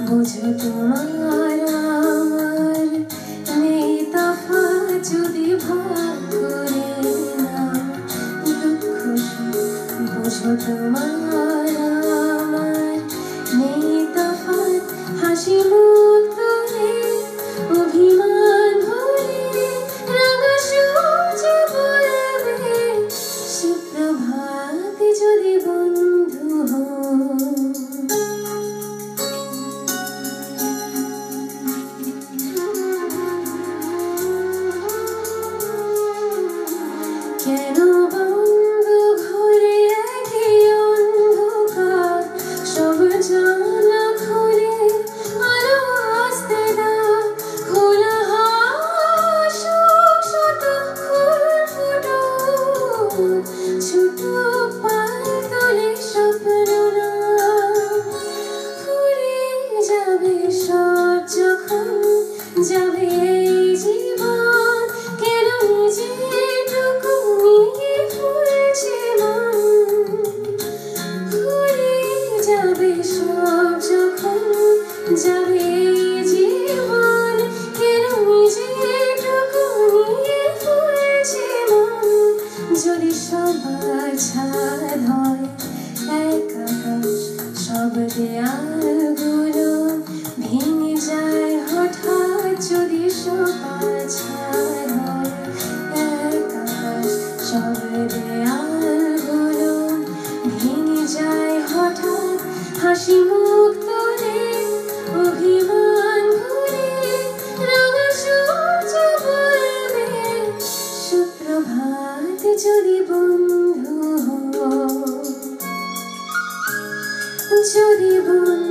বুঝো তোমার আমার নেই তফাৎ যদি ভাগ করে নাও দুঃখ বুঝো তোমার আমার নেই তফাৎ হাসি মুখ তুলে অভিমান ভুলে রাঙা সূর্য বলবে সুপ্রভাত যদি বন্ধু হও কেন বন্ধু ঘুরে একই অন্ধকার সব জানা খুলে আলো আসতে দাও খোলা হাসুক শতক্ষণ ফুটো ছোট পায়ে তোলে স্বপ্ন না ফুরে যাবে সব যখন যাবে এই জীবন কেন যেটুকু নিয়ে ফুলছে মন ফুরে যাবে সব যখন যাবে এই জীবন কেন যেটুকু নিয়ে ফুলছে মন যদি সবার ছাদ হয় এক আকাশ সব দেয়ালগুলো ভেঙে যায় হঠাৎ যদি সবার ছাদ হয় এক আকাশ সব দেয়ালগুলো ভেঙে যায় হঠাৎ হাসি মুখ তুলে অভিমান ভুলে রাঙা সূর্য বলবে সুপ্রভাত যদি বন্ধু হও যদি বন্ধু